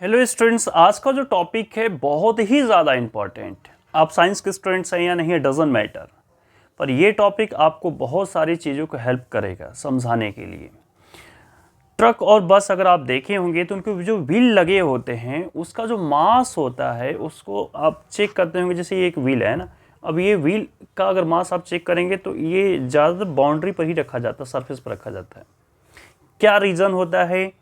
Hello students, आज का जो टॉपिक है बहुत ही ज़्यादा इम्पॉर्टेंट। आप साइंस के स्टूडेंट्स हैं या नहीं है डजेंट मैटर, पर ये टॉपिक आपको बहुत सारी चीज़ों को हेल्प करेगा समझाने के लिए। ट्रक और बस अगर आप देखे होंगे तो उनके जो व्हील लगे होते हैं उसका जो मास होता है उसको आप चेक करते होंगे। जैसे ये एक व्हील है ना, अब ये व्हील का अगर मास आप चेक करेंगे तो ये ज़्यादातर बाउंड्री पर ही रखा जाता है, सरफेस पर रखा जाता है। क्या रीज़न होता है?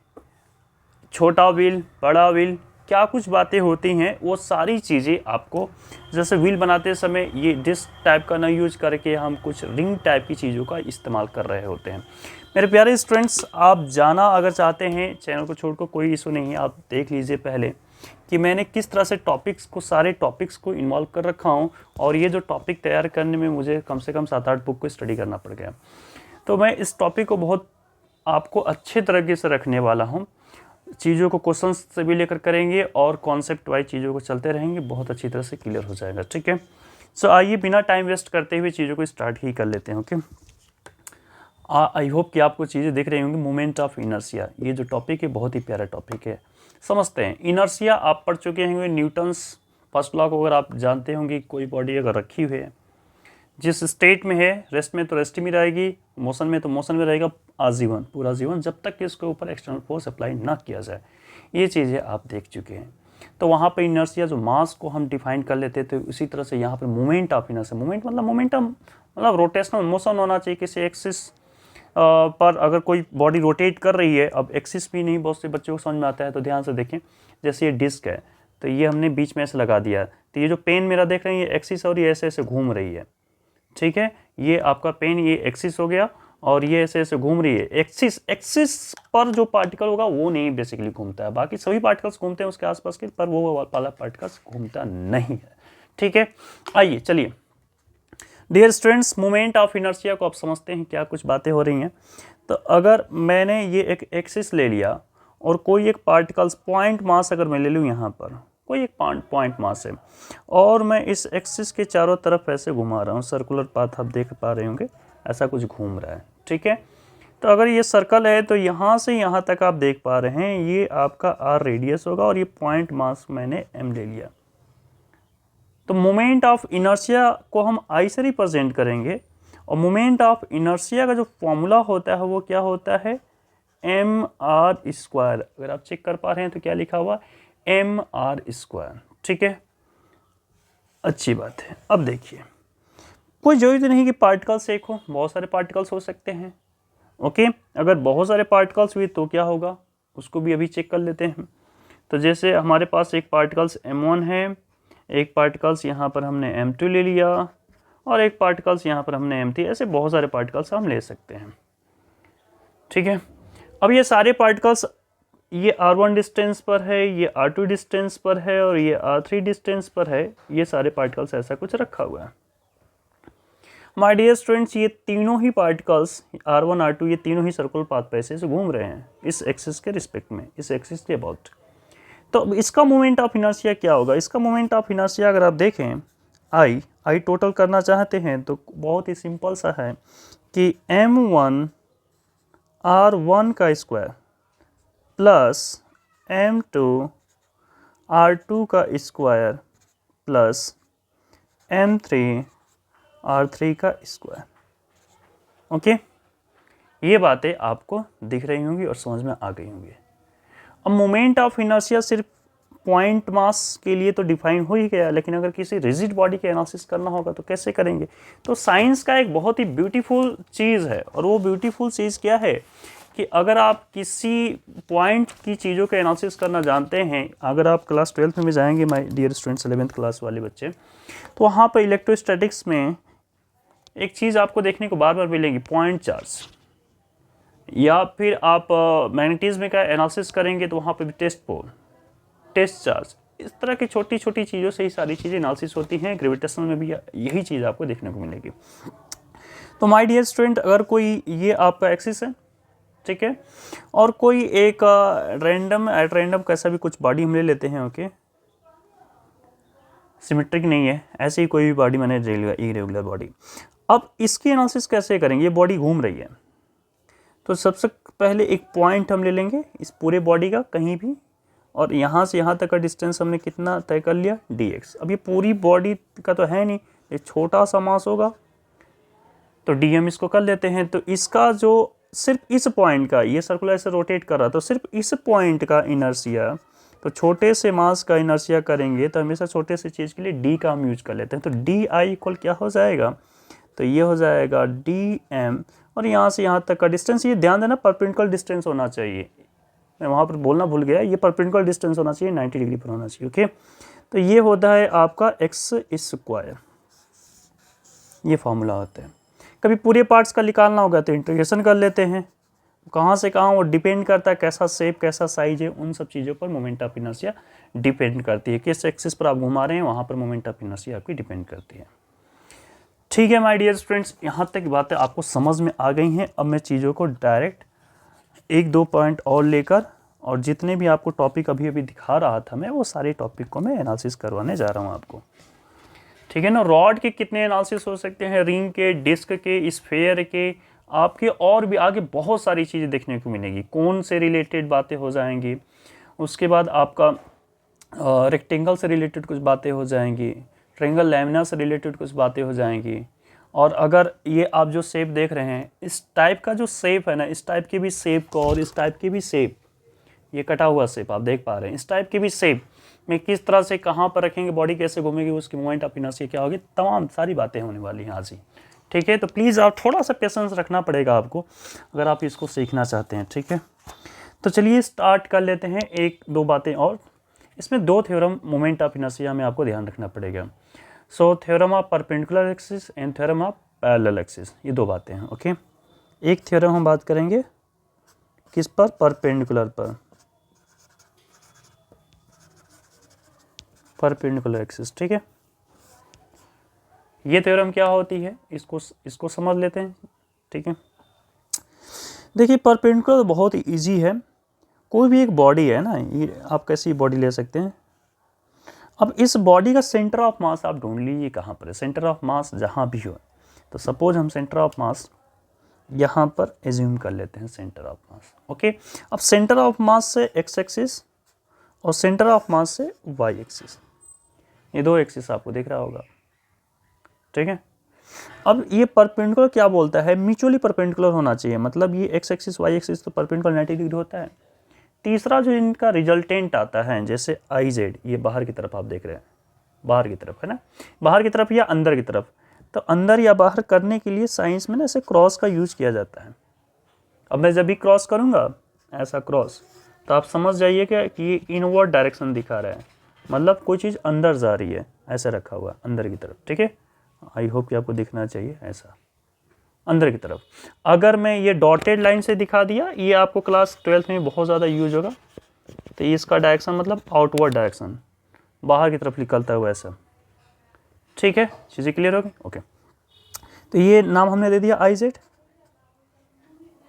छोटा व्हील, बड़ा व्हील, क्या कुछ बातें होती हैं, वो सारी चीज़ें आपको, जैसे व्हील बनाते समय ये डिस्क टाइप का ना यूज करके हम कुछ रिंग टाइप की चीज़ों का इस्तेमाल कर रहे होते हैं। मेरे प्यारे स्टूडेंट्स, आप जाना अगर चाहते हैं चैनल को छोड़कर कोई इशू नहीं है, आप देख लीजिए पहले कि मैंने किस तरह से सारे टॉपिक्स को इन्वॉल्व कर रखा हूँ। और ये जो टॉपिक तैयार करने में मुझे कम से कम 7-8 बुक को स्टडी करना पड़ गया। तो मैं इस टॉपिक को बहुत आपको अच्छे तरीके से रखने वाला हूँ। चीज़ों को क्वेश्चंस से भी लेकर करेंगे और कॉन्सेप्ट वाइज चीज़ों को चलते रहेंगे, बहुत अच्छी तरह से क्लियर हो जाएगा। ठीक है, सो आइए बिना टाइम वेस्ट करते हुए चीज़ों को स्टार्ट ही कर लेते हैं। ओके, आई होप कि आपको चीज़ें दिख रही होंगी। मोमेंट ऑफ इनर्शिया, ये जो टॉपिक है बहुत ही प्यारा टॉपिक है। समझते हैं। इनर्शिया आप पढ़ चुके होंगे, न्यूटन्स फर्स्ट लॉ को अगर आप जानते होंगे। कोई बॉडी अगर रखी हुई है, जिस स्टेट में है, रेस्ट में तो रेस्ट में रहेगी, मोशन में तो मोशन में रहेगा आजीवन, पूरा जीवन, जब तक कि इसके ऊपर एक्सटर्नल फोर्स अप्लाई ना किया जाए। ये चीज़ें आप देख चुके हैं। तो वहाँ पर इनर्शिया जो मास को हम डिफाइन कर लेते थे, उसी तरह से यहाँ पर मोमेंट ऑफ इनर्शिया, मोमेंट मतलब मोमेंटम, मतलब रोटेशनल मोशन होना चाहिए किसी एक्सिस पर। अगर कोई बॉडी रोटेट कर रही है, अब एक्सिस भी नहीं बहुत से बच्चों को समझ में आता है, तो ध्यान से देखें। जैसे ये डिस्क है तो ये हमने बीच में ऐसे लगा दिया, तो ये जो पेन मेरा देख रहे हैं ये एक्सिस और ये ऐसे ऐसे घूम रही है। ठीक है, ये आपका पेन ये एक्सिस हो गया और ये ऐसे ऐसे घूम रही है। एक्सिस पर जो पार्टिकल होगा वो नहीं बेसिकली घूमता है, बाकी सभी पार्टिकल्स घूमते हैं उसके आसपास के, पर वो वाला पार्टिकल्स घूमता नहीं है। ठीक है, आइए चलिए dear students, moment of inertia को आप समझते हैं क्या कुछ बातें हो रही हैं। तो अगर मैंने ये एक एक्सिस ले लिया और कोई एक पार्टिकल्स पॉइंट मास अगर मैं ले लूँ, यहाँ पर कोई एक पॉइंट मास है और मैं इस एक्सिस के चारों तरफ ऐसे घुमा रहा हूँ, सर्कुलर पाथ आप देख पा रहे होंगे, ऐसा कुछ घूम रहा है। ठीक है, तो अगर ये सर्कल है तो यहाँ से यहाँ तक आप देख पा रहे हैं ये आपका आर रेडियस होगा और ये पॉइंट मास मैंने एम ले लिया। तो मोमेंट ऑफ इनर्शिया को हम आई से रिप्रेजेंट करेंगे और मोमेंट ऑफ इनर्शिया का जो फॉर्मूला होता है वो क्या होता है, एम आर स्क्वायर। अगर आप चेक कर पा रहे हैं तो क्या लिखा हुआ, एम आर स्क्वायर। ठीक है, अच्छी बात है। अब देखिए, कोई जरूरी नहीं कि पार्टिकल्स एक हो, बहुत सारे पार्टिकल्स हो सकते हैं। ओके, अगर बहुत सारे पार्टिकल्स हुए तो क्या होगा उसको भी अभी चेक कर लेते हैं। तो जैसे हमारे पास एक पार्टिकल्स m1 है, एक पार्टिकल्स यहाँ पर हमने m2 ले लिया और एक पार्टिकल्स यहाँ पर हमने m3, ऐसे बहुत सारे पार्टिकल्स हम ले सकते हैं। ठीक है, अब ये सारे पार्टिकल्स, ये r1 डिस्टेंस पर है, ये r2 डिस्टेंस पर है और ये r3 डिस्टेंस पर है। ये सारे पार्टिकल्स ऐसा कुछ रखा हुआ है। माय डियर स्टूडेंट्स, ये तीनों ही पार्टिकल्स r1 r2 ये तीनों ही सर्कुलर पाथ पे ऐसे घूम रहे हैं इस एक्सिस के रिस्पेक्ट में, इस एक्सिस के अबाउट। तो इसका मोमेंट ऑफ इनर्शिया क्या होगा? इसका मोमेंट ऑफ इनर्शिया अगर आप देखें, आई टोटल करना चाहते हैं तो बहुत ही सिंपल सा है कि m1 r1 का स्क्वायर प्लस m2 r2 का स्क्वायर प्लस m3 r3 का स्क्वायर। ओके, ये बातें आपको दिख रही होंगी और समझ में आ गई होंगी। अब मोमेंट ऑफ इनर्शिया सिर्फ पॉइंट मास के लिए तो डिफाइन हो ही गया, लेकिन अगर किसी रिजिड बॉडी के एनालिसिस करना होगा तो कैसे करेंगे? तो साइंस का एक बहुत ही ब्यूटीफुल चीज़ है, और वो ब्यूटीफुल चीज़ क्या है कि अगर आप किसी पॉइंट की चीज़ों के एनालिसिस करना जानते हैं, अगर आप क्लास 12 में जाएंगे my dear students, 11th class वाले बच्चे, तो वहाँ पर इलेक्ट्रोस्टैटिक्स में एक चीज़ आपको देखने को बार बार मिलेगी, पॉइंट चार्ज। या फिर आप मैग्नेटिज्म का एनालिसिस करेंगे तो वहाँ पर भी टेस्ट पोल, टेस्ट चार्ज, इस तरह की छोटी छोटी चीज़ों से ही सारी चीज़ें एनालिसिस होती हैं। ग्रेविटेशनल में भी यही चीज़ आपको देखने को मिलेगी। तो माय डियर स्टूडेंट, अगर कोई ये आपका एक्सिस है, ठीक है, और कोई एक रैंडम कैसा भी कुछ बॉडी हम ले लेते हैं। ओके, सिमेट्रिक नहीं है, ऐसे ही कोई भी बॉडी मैंने इरेगुलर बॉडी। अब इसकी एनालिसिस कैसे करेंगे? ये बॉडी घूम रही है, तो सबसे पहले एक पॉइंट हम ले लेंगे इस पूरे बॉडी का, कहीं भी और यहाँ से यहाँ तक का डिस्टेंस हमने कितना तय कर लिया, dx। अब ये पूरी बॉडी का तो है नहीं, ये छोटा सा मास होगा तो dm इसको कर लेते हैं। तो इसका जो सिर्फ इस पॉइंट का, ये सर्कुलर ऐसे रोटेट कर रहा तो सिर्फ इस पॉइंट का इनर्शिया, तो छोटे से मास का इनर्शिया करेंगे तो हमेशा छोटे से चीज़ के लिए d का हम यूज कर लेते हैं। तो di इक्वल क्या हो जाएगा, तो ये हो जाएगा dm, और यहाँ से यहाँ तक का डिस्टेंस, ये ध्यान देना परपेंडिकुलर डिस्टेंस होना चाहिए, मैं वहाँ पर बोलना भूल गया, ये परपेंडिकुलर डिस्टेंस होना चाहिए, 90 डिग्री पर होना चाहिए। ओके, तो ये होता है आपका एक्स स्क्वायर, ये फॉर्मूला होता है। कभी पूरे पार्ट्स का निकालना होगा तो इंटीग्रेशन कर लेते हैं, कहाँ से कहाँ वो डिपेंड करता है, कैसा शेप कैसा साइज है, उन सब चीज़ों पर मोमेंट ऑफ इनर्शिया डिपेंड करती है। किस एक्सिस पर आप घुमा रहे हैं वहाँ पर मोमेंट ऑफ इनर्शिया आपकी डिपेंड करती है। ठीक है माय डियर फ्रेंड्स, यहाँ तक बातें आपको समझ में आ गई हैं। अब मैं चीज़ों को डायरेक्ट एक दो पॉइंट और लेकर, और जितने भी आपको टॉपिक अभी अभी दिखा रहा था मैं, वो सारे टॉपिक को मैं एनालिसिस करवाने जा रहा हूँ आपको। ठीक है ना। रॉड के कितने एनालिसिस हो सकते हैं, रिंग के, डिस्क के, स्फेयर के, आपके और भी आगे बहुत सारी चीज़ें देखने को मिलेगी। कौन से रिलेटेड बातें हो जाएंगी, उसके बाद आपका रेक्टेंगल से रिलेटेड कुछ बातें हो जाएंगी, ट्रायंगल लैमिना से रिलेटेड कुछ बातें हो जाएंगी। और अगर ये आप जो शेप देख रहे हैं, इस टाइप का जो शेप है ना, इस टाइप की भी शेप को और इस टाइप की भी शेप, ये कटा हुआ शेप आप देख पा रहे हैं, इस टाइप की भी शेप में किस तरह से कहाँ पर रखेंगे, बॉडी कैसे घूमेगी, उसकी मूवमेंट ऑफ इनर्शिया क्या होगी, तमाम सारी बातें होने वाली हैं आज ही। ठीक है, तो प्लीज़ आप थोड़ा सा पेशेंस रखना पड़ेगा आपको अगर आप इसको सीखना चाहते हैं। ठीक है, तो चलिए स्टार्ट कर लेते हैं एक दो बातें और। इसमें दो थ्योरम मोमेंट ऑफ इनर्शिया में आपको ध्यान रखना पड़ेगा। So theorem of perpendicular axis and theorem of parallel axis, ये दो बातें हैं। ओके, एक थ्योरम हम बात करेंगे किस पर, परपेंडिकुलर पर, परपेंडिकुलर एक्सिस। ठीक है, ये थ्योरम क्या होती है, इसको समझ लेते हैं। ठीक है, देखिए परपेंडिकुलर बहुत इजी है। कोई भी एक बॉडी है ना, ये आप कैसी बॉडी ले सकते हैं। अब इस बॉडी का सेंटर ऑफ मास आप ढूंढ लीजिए कहाँ पर है। सेंटर ऑफ मास जहाँ भी हो, तो सपोज हम सेंटर ऑफ मास यहाँ पर एज्यूम कर लेते हैं, सेंटर ऑफ मास। ओके, अब सेंटर ऑफ मास से एक्स एक्सिस और सेंटर ऑफ मास से वाई एक्सिस, ये दो एक्सिस आपको दिख रहा होगा। ठीक है, अब ये परपेंडिकुलर क्या बोलता है, म्यूचुअली परपेंडिकुलर होना चाहिए, मतलब ये एक्स एक्सिस वाई एक्सिस तो परपेंडिकुलर 90 डिग्री होता है। तीसरा जो इनका रिजल्टेंट आता है, जैसे आई जेड, ये बाहर की तरफ आप देख रहे हैं, बाहर की तरफ है ना, बाहर की तरफ या अंदर की तरफ, तो अंदर या बाहर करने के लिए साइंस में ना ऐसे क्रॉस का यूज किया जाता है। अब मैं जब भी क्रॉस करूँगा ऐसा क्रॉस, तो आप समझ जाइए कि ये इनवर्ड डायरेक्शन दिखा रहा है, मतलब कोई चीज़ अंदर जा रही है, ऐसे रखा हुआ अंदर की तरफ। ठीक है, आई होप कि आपको दिखना चाहिए ऐसा अंदर की तरफ। अगर मैं ये डॉटेड लाइन से दिखा दिया, ये आपको क्लास 12th में बहुत ज़्यादा यूज होगा, तो इसका डायरेक्शन मतलब आउटवर्ड डायरेक्शन, बाहर की तरफ निकलता हुआ ऐसा। ठीक है, चीज़ें क्लियर हो गई। ओके, तो ये नाम हमने दे दिया आई जेड।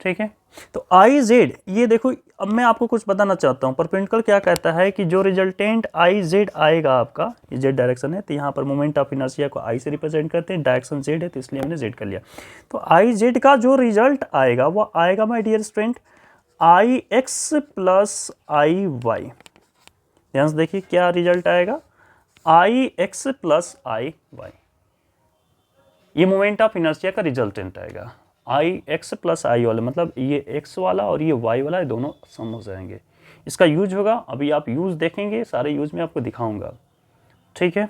ठीक है, तो आई जेड, ये देखो, अब मैं आपको कुछ बताना चाहता हूँ। परपेंडिकुलर क्या कहता है कि जो रिजल्टेंट आई जेड आएगा आपका, ये जेड डायरेक्शन है, तो यहाँ पर मोमेंट ऑफ इनर्शिया को आई से रिप्रेजेंट करते हैं, डायरेक्शन जेड है तो इसलिए हमने जेड कर लिया। तो आई जेड का जो रिजल्ट आएगा वो आएगा my dear student I X plus I Y. ध्यान से देखिए क्या रिजल्ट आएगा, I X plus I Y, ये मोमेंट ऑफ इनर्शिया का रिजल्टेंट आएगा। आई एक्स प्लस आई वाला मतलब ये एक्स वाला और ये वाई वाला, ये दोनों सम हो जाएंगे। इसका यूज होगा, अभी आप यूज देखेंगे, सारे यूज में आपको दिखाऊंगा। ठीक है,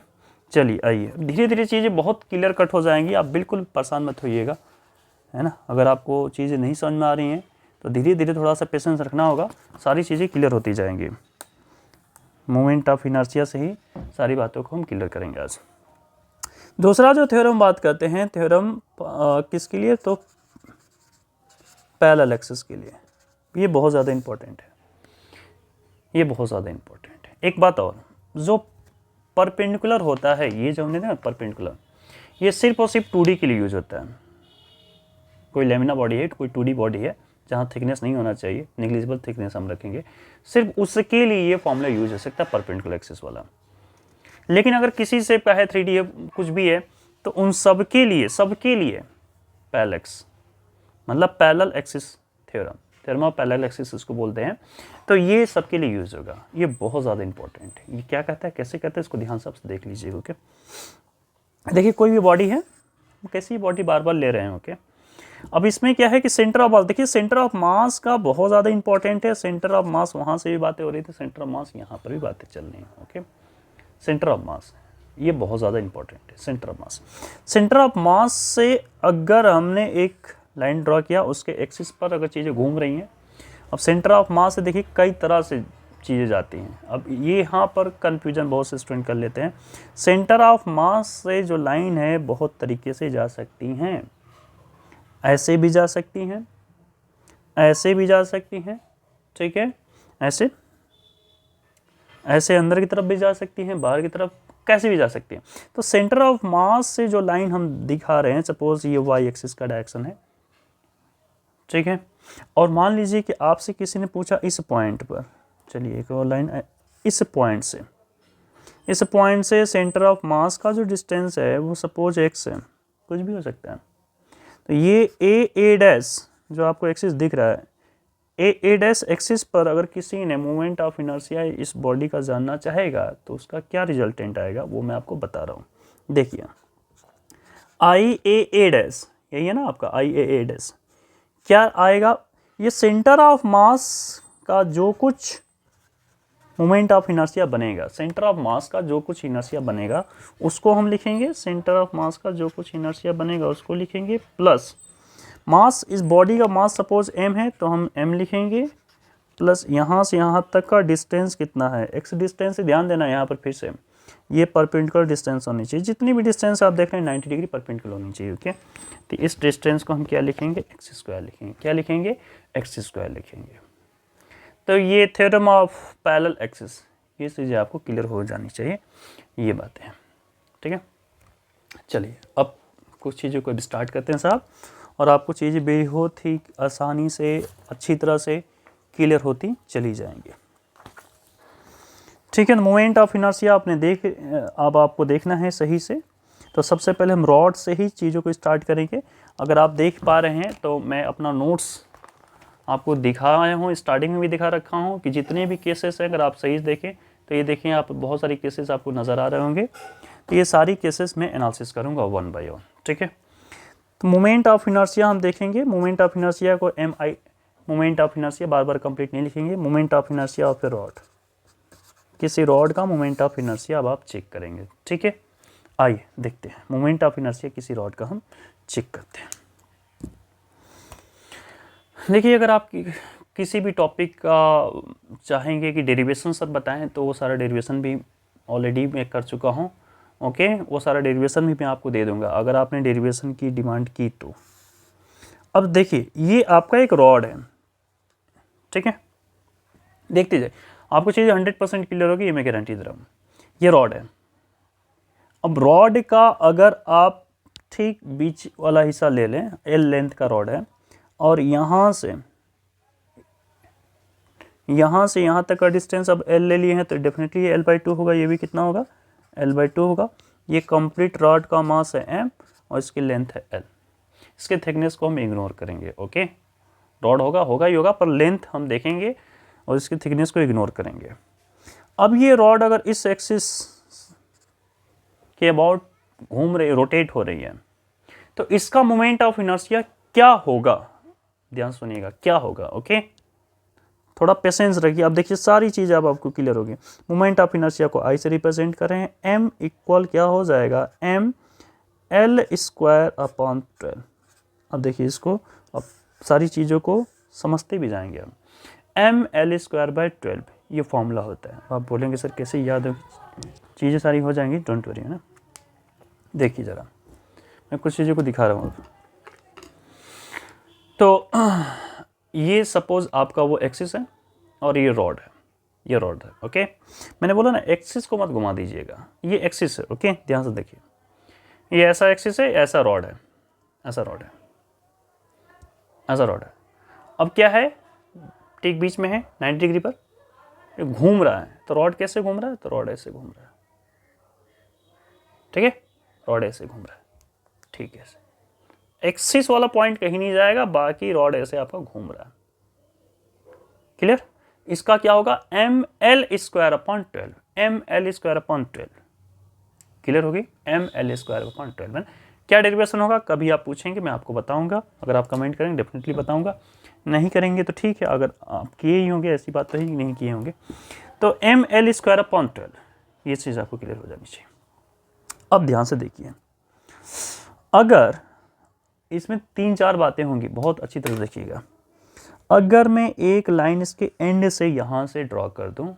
चलिए आइए, धीरे धीरे चीज़ें बहुत क्लियर कट हो जाएंगी, आप बिल्कुल परेशान मत होइएगा, है ना। अगर आपको चीज़ें नहीं समझ में आ रही हैं तो धीरे धीरे थोड़ा सा पेशेंस रखना होगा, सारी चीज़ें क्लियर होती जाएंगी। मोमेंट ऑफ इनर्शिया से ही सारी बातों को हम क्लियर करेंगे आज। दूसरा जो थ्योरम बात करते हैं, थ्योरम किसके लिए, तो पैरेलल एक्सिस के लिए। ये बहुत ज़्यादा इंपॉर्टेंट है, ये बहुत ज़्यादा इंपॉर्टेंट है। एक बात और, जो परपेंडिकुलर होता है, ये जो हमने ना परपेंडिकुलर, ये सिर्फ और सिर्फ 2D के लिए यूज होता है। कोई लेमिना बॉडी है, कोई 2D बॉडी है जहाँ थिकनेस नहीं होना चाहिए, निग्लिजिबल थिकनेस हम रखेंगे, सिर्फ उसके लिए ये फॉर्मूला यूज हो सकता है परपेंडिकुलर एक्सिस वाला। लेकिन अगर किसी से है 3D है, कुछ भी है, तो उन सबके लिए पैरेलल एक्स मतलब parallel axis theorem, theorem of parallel axis इसको बोलते हैं। तो ये सबके लिए यूज़ होगा, ये बहुत ज़्यादा इंपॉर्टेंट है। ये क्या कहता है, कैसे कहता है, इसको ध्यान से आप देख लीजिए। ओके, देखिए कोई भी बॉडी है, कैसी बॉडी बार बार ले रहे हैं। ओके, अब इसमें क्या है कि सेंटर ऑफ मास, देखिए सेंटर ऑफ मास का बहुत ज़्यादा इंपॉर्टेंट है। सेंटर ऑफ मास वहाँ से भी बातें हो रही थी, सेंटर ऑफ मास यहाँ पर भी बातें चल रही हैं। ओके, सेंटर ऑफ मास ये बहुत ज़्यादा इंपॉर्टेंट है। Centre of mass, centre of mass से अगर हमने एक लाइन ड्रॉ किया, उसके एक्सिस पर अगर चीज़ें घूम रही हैं, अब सेंटर ऑफ मास से देखिए कई तरह से चीज़ें जाती हैं। अब ये यहाँ पर कन्फ्यूजन बहुत से स्टूडेंट कर लेते हैं। सेंटर ऑफ मास से जो लाइन है बहुत तरीके से जा सकती हैं, ऐसे भी जा सकती हैं, ऐसे भी जा सकती हैं, ठीक है, ऐसे ऐसे अंदर की तरफ भी जा सकती हैं, बाहर की तरफ कैसे भी जा सकती हैं। तो सेंटर ऑफ मास से जो लाइन हम दिखा रहे हैं, सपोज ये वाई एक्सिस का डायरेक्शन है, ठीक है, और मान लीजिए कि आपसे किसी ने पूछा इस पॉइंट पर, चलिए एक और लाइन, इस पॉइंट से सेंटर ऑफ मास का जो डिस्टेंस है वो सपोज एक्स है, कुछ भी हो सकता है। तो ये ए डैश जो आपको एक्सिस दिख रहा है, ए डैश एक्सिस पर अगर किसी ने मोमेंट ऑफ इनर्शिया इस बॉडी का जानना चाहेगा तो उसका क्या रिजल्टेंट आएगा वो मैं आपको बता रहा हूँ। देखिए आई ए डैश, यही है ना आपका आई ए डैश, क्या आएगा, ये सेंटर ऑफ मास का जो कुछ मोमेंट ऑफ इनर्शिया बनेगा, सेंटर ऑफ मास का जो कुछ इनर्शिया बनेगा उसको हम लिखेंगे, सेंटर ऑफ मास का जो कुछ इनर्शिया बनेगा उसको लिखेंगे, प्लस मास, इस बॉडी का मास सपोज m है तो हम m लिखेंगे, प्लस यहाँ से यहाँ तक का डिस्टेंस कितना है, x डिस्टेंस से ध्यान देना यहाँ पर फिर से ये परपेंडिकुलर डिस्टेंस होनी चाहिए, जितनी भी डिस्टेंस आप देख रहे हैं 90 डिग्री परपेंडिकुलर होनी चाहिए। ओके, तो इस डिस्टेंस को हम क्या लिखेंगे, एक्स स्क्वायर लिखेंगे, क्या लिखेंगे, एक्स स्क्वायर लिखेंगे। तो ये थ्योरम ऑफ पैरेलल एक्सिस, ये चीज़ें आपको क्लियर हो जानी चाहिए, ये बातें हैं, ठीक है। चलिए अब कुछ चीज़ों को स्टार्ट करते हैं साहब, और आपको चीज़ें बहुत ही आसानी से अच्छी तरह से क्लियर होती चली जाएंगी, ठीक है। मोमेंट ऑफ इनर्शिया आपने अब आपको देखना है सही से। तो सबसे पहले हम रॉड से ही चीज़ों को स्टार्ट करेंगे। अगर आप देख पा रहे हैं तो मैं अपना नोट्स आपको दिखाया हूँ, स्टार्टिंग में भी दिखा रखा हूँ कि जितने भी केसेस हैं अगर आप सही देखें तो ये देखें आप बहुत सारी केसेस आपको नज़र आ रहे होंगे। तो ये सारी केसेस मैं एनालिसिस करूँगा वन बाय वन, ठीक है। तो मोमेंट ऑफ इनर्शिया हम देखेंगे, मोमेंट ऑफ इनर्शिया को moment of inertia bar bar complete नहीं लिखेंगे, moment of inertia of A rod, किसी रॉड का मोमेंट ऑफ इनर्शिया अब आप चेक करेंगे, ठीक है। आइए देखते हैं मोमेंट ऑफ इनर्शिया किसी रॉड का हम चेक करते हैं। देखिए अगर आप किसी भी टॉपिक का चाहेंगे कि डेरिवेशन सब बताएं तो वो सारा डेरिवेशन भी ऑलरेडी मैं कर चुका हूँ। ओके, वो सारा डेरिवेशन भी मैं आपको दे दूंगा अगर आपने डेरिवेशन की डिमांड की तो। अब देखिए ये आपका एक रॉड है, ठीक है, देखते जाए आपको चीज़ 100% क्लियर होगी, ये मैं गारंटी दे रहा हूँ। ये रॉड है, अब रॉड का अगर आप ठीक बीच वाला हिस्सा ले लें, एल लेंथ का रॉड है, और यहाँ से यहाँ तक का डिस्टेंस अब एल ले लिए हैं तो डेफिनेटली ये L/2 होगा, ये भी कितना होगा, L/2 होगा। ये कंप्लीट रॉड का मास है m और इसकी लेंथ है L। इसके थिकनेस को हम इग्नोर करेंगे, ओके। रॉड होगा ही होगा, पर लेंथ हम देखेंगे और इसकी थिकनेस को इग्नोर करेंगे। अब ये रॉड अगर इस एक्सिस के अबाउट घूम रही, रोटेट हो रही है, तो इसका मोमेंट ऑफ इनर्शिया क्या होगा, ध्यान सुनिएगा क्या होगा, ओके। थोड़ा पेशेंस रखिए। अब देखिए सारी चीज़ अब आपको क्लियर होगी। मोमेंट ऑफ इनर्शिया को I से रिप्रेजेंट कर रहे हैं, m इक्वल क्या हो जाएगा, m L/12। अब देखिए इसको, अब सारी चीज़ों को समझते भी जाएंगे हम। m L/12 ये फॉर्मूला होता है। आप बोलेंगे सर कैसे याद हो, चीज़ें सारी हो जाएंगी, डोंट वरी, है ना। देखिए ज़रा मैं कुछ चीज़ों को दिखा रहा हूँ। तो ये सपोज आपका वो एक्सिस है और ये रॉड है, ये रॉड है, ओके। मैंने बोला ना एक्सिस को मत घुमा दीजिएगा, ये एक्सिस है, ओके, ध्यान से देखिए। ये ऐसा एक्सिस है, ऐसा रॉड है, ऐसा रॉड है, ऐसा रॉड है। अब क्या है, ठीक बीच में है 90 डिग्री पर, ये घूम रहा है। तो रॉड कैसे घूम रहा है, तो रॉड ऐसे घूम रहा है, ठीक है, रॉड ऐसे घूम रहा है, ठीक है। एक्सिस वाला पॉइंट कहीं नहीं जाएगा, बाकी रॉड ऐसे आपका घूम रहा है, क्लियर? इसका क्या होगा, ml² ml²/12। क्लियर होगी? ml²/12 क्या डेरिवेशन होगा, कभी आप पूछेंगे मैं आपको बताऊंगा, अगर आप कमेंट करेंगे डेफिनेटली बताऊंगा, नहीं करेंगे तो ठीक है, अगर आप किए ही होंगे ऐसी बात तो ही नहीं किए होंगे। तो ml²/12 ये चीज़ आपको क्लियर हो जानी चाहिए। अब ध्यान से देखिए, अगर इसमें 3-4 बातें होंगी, बहुत अच्छी तरह देखिएगा। अगर मैं एक लाइन इसके एंड से यहाँ से ड्रॉ कर दूँ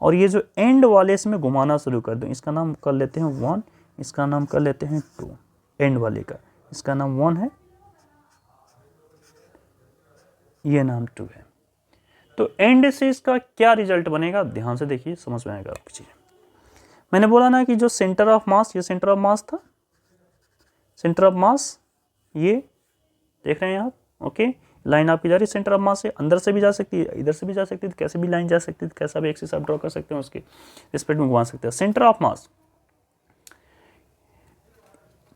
और ये जो एंड वाले इसमें घुमाना शुरू कर दूँ, इसका नाम कर लेते हैं 1, इसका नाम कर लेते हैं 2, एंड वाले का इसका नाम 1 है, ये नाम 2 है। तो एंड से इसका क्या रिजल्ट बनेगा, ध्यान से देखिए, समझ में आएगा आपकी चीज़। मैंने बोला ना कि जो सेंटर ऑफ मास, ये सेंटर ऑफ मास था, सेंटर ऑफ मास ये देख रहे हैं आप, ओके। लाइन आपकी जा रही है सेंटर ऑफ मास से, अंदर से भी जा सकती है, इधर से भी जा सकती है, कैसे भी लाइन जा सकती है, कैसा भी एक्सिस आप ड्रॉ कर सकते हैं, उसके रिस्पेक्ट में घुमा सकते हैं। सेंटर ऑफ मास,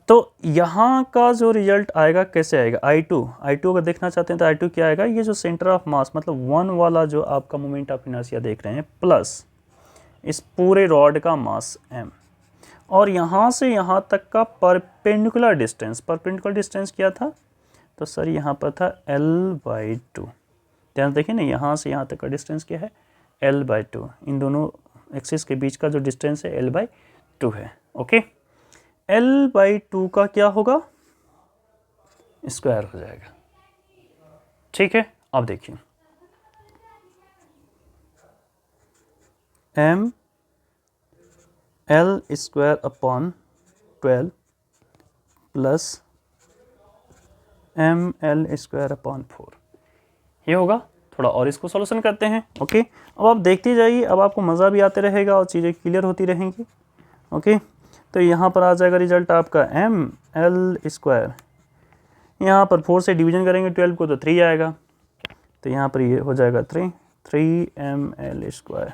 तो यहाँ का जो रिजल्ट आएगा कैसे आएगा, I2 अगर देखना चाहते हैं तो I2 क्या आएगा, ये जो सेंटर ऑफ मास मतलब 1 वाला जो आपका मोमेंट ऑफ इनर्शिया देख रहे हैं, प्लस इस पूरे रॉड का मास m, और यहाँ से यहाँ तक का परपेंडिकुलर डिस्टेंस क्या था, तो सर यहाँ पर था L/2। ध्यान देखिए ना, यहाँ से यहाँ तक का डिस्टेंस क्या है, L/2। इन दोनों एक्सिस के बीच का जो डिस्टेंस है L/2 है, ओके। L/2 का क्या होगा, स्क्वायर हो जाएगा, ठीक है। अब देखिए ml²/12 प्लस ml²/4 ये होगा। थोड़ा और इसको सॉल्यूशन करते हैं, ओके। अब आप देखते जाइए, अब आपको मज़ा भी आते रहेगा और चीज़ें क्लियर होती रहेंगी, ओके। तो यहाँ पर आ जाएगा रिजल्ट आपका ml², यहाँ पर 4 से डिवीजन करेंगे 12 को तो 3 आएगा, तो यहाँ पर ये हो जाएगा 3ml²।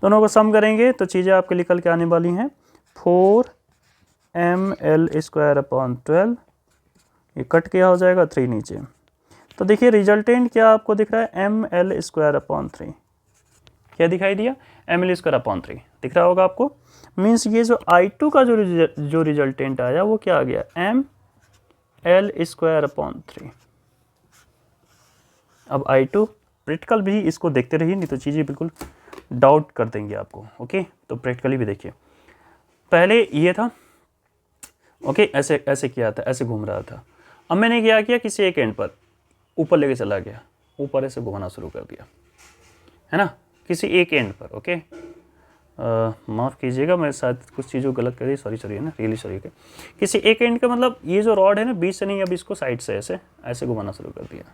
दोनों को सम करेंगे तो चीज़ें आपके निकल के आने वाली हैं 4ml²/12, ये कट क्या हो जाएगा 3 नीचे। तो देखिए रिजल्टेंट क्या आपको दिख रहा है, ml²/3। क्या दिखाई दिया, ml²/3 दिख रहा होगा आपको। मीन्स ये जो I2 का जो रिजल्टेंट आया वो क्या आ गया, ml²/3। अब I2 प्रैक्टिकल भी इसको देखते रहिए, नहीं तो चीज़ें बिल्कुल डाउट कर देंगे आपको, ओके। तो प्रैक्टिकली भी देखिए, पहले ये था, ओके, ऐसे ऐसे किया था, ऐसे घूम रहा था। अब मैंने क्या किया, किसी एक एंड पर ऊपर लेके चला गया, ऊपर ऐसे घुमाना शुरू कर दिया, है ना, किसी एक एंड पर, ओके। माफ़ कीजिएगा, मैं शायद कुछ चीज़ों गलत कर दी, सॉरी है ना, रियली सॉरी। किसी एक एंड का मतलब ये जो रॉड है ना, बीच से नहीं, अब इसको साइड से ऐसे ऐसे घुमाना शुरू कर दिया,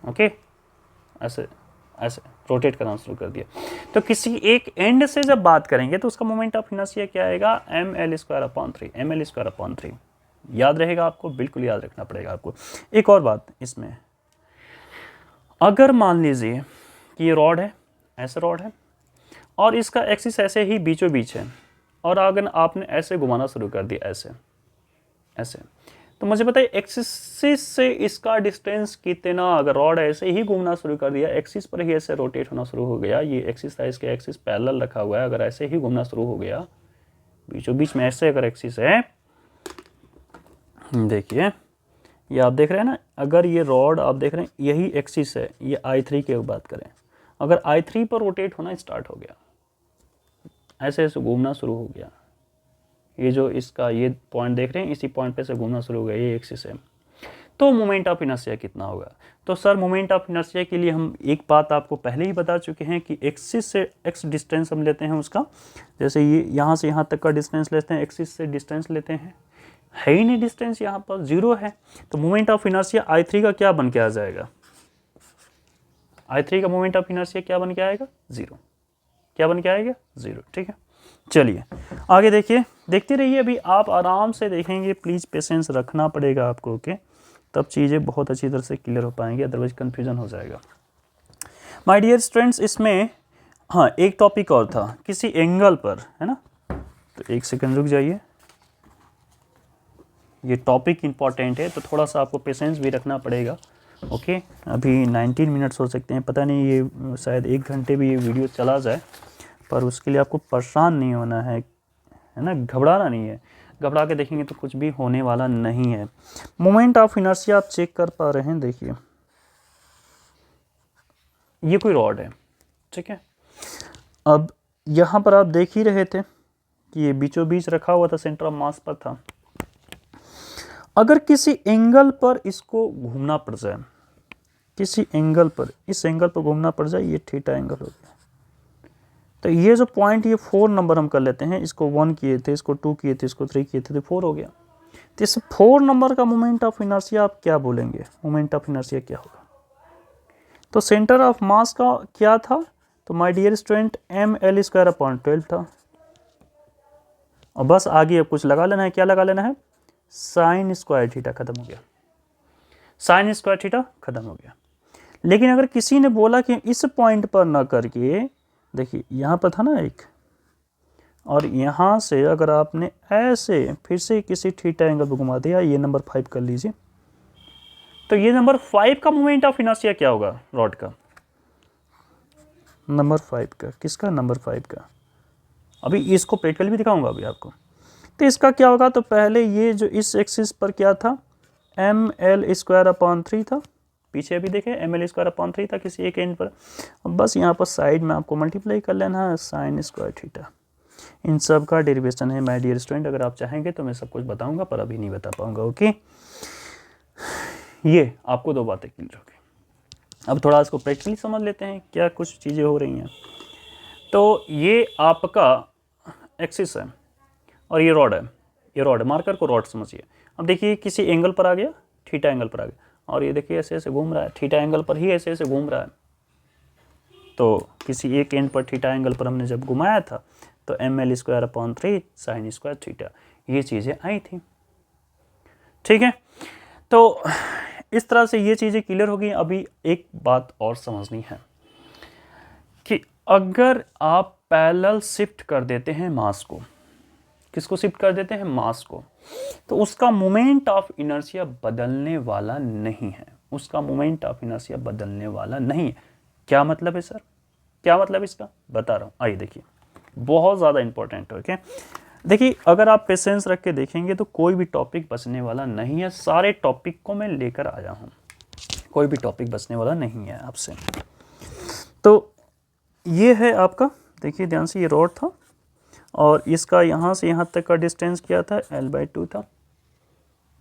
ओके, ऐसे ऐसे रोटेट करना शुरू कर दिया। तो किसी एक एंड से जब बात करेंगे तो उसका मोमेंट ऑफ इनर्शिया क्या आएगा, ml²/3 याद रहेगा आपको, बिल्कुल याद रखना पड़ेगा आपको। एक और बात इसमें, अगर मान लीजिए कि ये रॉड है, ऐसे रॉड है और इसका एक्सिस ऐसे ही बीचों बीच है, और अगर आपने ऐसे घुमाना शुरू कर दिया, ऐसे ऐसे, तो मुझे बताइए एक्सिस से इसका डिस्टेंस कितना, अगर रॉड ऐसे ही घूमना शुरू कर दिया, एक्सिस पर ही ऐसे रोटेट होना शुरू हो गया, ये एक्सिस था, इसके एक्सिस पैरेलल रखा हुआ है, अगर ऐसे ही घूमना शुरू हो गया बीचों बीच में, ऐसे अगर एक्सिस है, देखिए ये आप देख रहे हैं ना, अगर ये रॉड आप देख रहे हैं यही एक्सिस है, ये I3 की बात करें, अगर I3 पर रोटेट होना स्टार्ट हो गया, ऐसे ऐसे घूमना शुरू हो गया, ये जो इसका ये पॉइंट देख रहे हैं, इसी पॉइंट पे से घूमना शुरू हो गया, ये एक्सिस है, तो मोमेंट ऑफ इनर्शिया कितना होगा। तो सर मोमेंट ऑफ इनर्शिया के लिए हम एक बात आपको पहले ही बता चुके हैं कि एक्सिस से एक्स डिस्टेंस हम लेते हैं उसका, जैसे ये यहाँ से यहाँ तक का डिस्टेंस लेते हैं, एक्सिस से डिस्टेंस लेते हैं, है ही नहीं डिस्टेंस, यहाँ पर 0 है, तो मोमेंट ऑफ इनर्शिया I3 का क्या बन के आ जाएगा, I3 का मोमेंट ऑफ इनर्शिया क्या बन के आएगा, 0। क्या बन के आएगा, 0, ठीक है। चलिए आगे देखिए, देखते रहिए, अभी आप आराम से देखेंगे, प्लीज़ पेशेंस रखना पड़ेगा आपको, ओके, तब चीज़ें बहुत अच्छी तरह से क्लियर हो पाएंगी, अदरवाइज कन्फ्यूजन हो जाएगा। माय डियर स्टूडेंट्स, इसमें हाँ एक टॉपिक और था, किसी एंगल पर, है ना, तो एक सेकंड रुक जाइए, ये टॉपिक इंपॉर्टेंट है तो थोड़ा सा आपको पेशेंस भी रखना पड़ेगा, ओके, अभी 19 मिनट्स हो सकते हैं, पता नहीं ये शायद 1 घंटे भी ये वीडियो चला जाए, पर उसके लिए आपको परेशान नहीं होना है ना, घबराना नहीं है। घबरा के देखेंगे तो कुछ भी होने वाला नहीं है। मोमेंट ऑफ इनर्शिया आप चेक कर पा रहे हैं, देखिए ये कोई रॉड है, ठीक है। अब यहाँ पर आप देख ही रहे थे कि ये बीचों बीच रखा हुआ था, सेंटर ऑफ मास पर था। अगर किसी एंगल पर इसको घूमना पड़ जाए, किसी एंगल पर, इस एंगल पर घूमना पड़ जाए, ये थीटा एंगल हो गया, तो ये जो पॉइंट, ये 4 नंबर हम कर लेते हैं, इसको 1 किए थे, इसको 2 किए थे, इसको 3 किए थे, तो 4 हो गया। तो इस 4 नंबर का मोमेंट ऑफ इनर्शिया आप क्या बोलेंगे, मोमेंट ऑफ इनर्शिया क्या होगा? तो सेंटर ऑफ मास का क्या था, तो माय डियर स्टूडेंट mL² था। और बस आगे अब कुछ लगा लेना है, क्या लगा लेना है, साइन स्क्वायर थीटा, खत्म हो गया, साइन स्क्वायर थीटा खत्म हो गया। लेकिन अगर किसी ने बोला कि इस पॉइंट पर ना करके, देखिए यहाँ पर था ना एक, और यहाँ से अगर आपने ऐसे फिर से किसी थीटा एंगल पर घुमा दिया, ये नंबर 5 कर लीजिए, तो ये नंबर 5 का मोमेंट ऑफ इनर्शिया क्या होगा, रॉड का, नंबर 5 का, किसका, नंबर 5 का। अभी इसको प्रैक्टिकल भी दिखाऊंगा अभी आपको। तो इसका क्या होगा, तो पहले ये जो इस एक्सिस पर क्या था, mL² 3 था, पीछे भी देखें mL² 3 था किसी एक एंड पर। अब बस यहाँ पर साइड में आपको मल्टीप्लाई कर लेना है, साइन स्क्वायर थीटा। इन सब का डेरिवेशन है माय डियर स्टूडेंट, अगर आप चाहेंगे तो मैं सब कुछ बताऊंगा, पर अभी नहीं बता पाऊंगा। ओके, ये आपको 2 बातें क्लियर हो गई। अब थोड़ा इसको प्रैक्टिकली समझ लेते हैं, क्या कुछ चीज़ें हो रही हैं। तो ये आपका एक्सिस है और ये रॉड है, ये रॉड है, मार्कर को रॉड समझिए। अब देखिए किसी एंगल पर आ गया, थीटा एंगल पर आ गया, और ये देखिए ऐसे ऐसे घूम रहा है, थीटा एंगल पर ही ऐसे ऐसे घूम रहा है। तो किसी एक एंड पर थीटा एंगल पर हमने जब घुमाया था, तो mL² 3 साइन स्क्वायर थीटा, ये चीज़ें आई थी, ठीक है। तो इस तरह से ये चीज़ें क्लियर हो गई। अभी एक बात और समझनी है कि अगर आप पैरेलल शिफ्ट कर देते हैं मास को, किसको शिफ्ट कर देते हैं, मास को, तो उसका मोमेंट ऑफ इनर्शिया बदलने वाला नहीं है, उसका मोमेंट ऑफ इनर्शिया बदलने वाला नहीं है। क्या मतलब है सर, क्या मतलब इसका, बता रहा हूँ, आइए देखिए, बहुत ज़्यादा इंपॉर्टेंट है। ओके, देखिए अगर आप पेशेंस रख के देखेंगे तो कोई भी टॉपिक बचने वाला नहीं है, सारे टॉपिक को मैं लेकर आया हूँ, कोई भी टॉपिक बचने वाला नहीं है आपसे। तो ये है आपका, देखिए ध्यान से, ये रॉड था और इसका यहाँ से यहाँ तक का डिस्टेंस क्या था, L/2 था,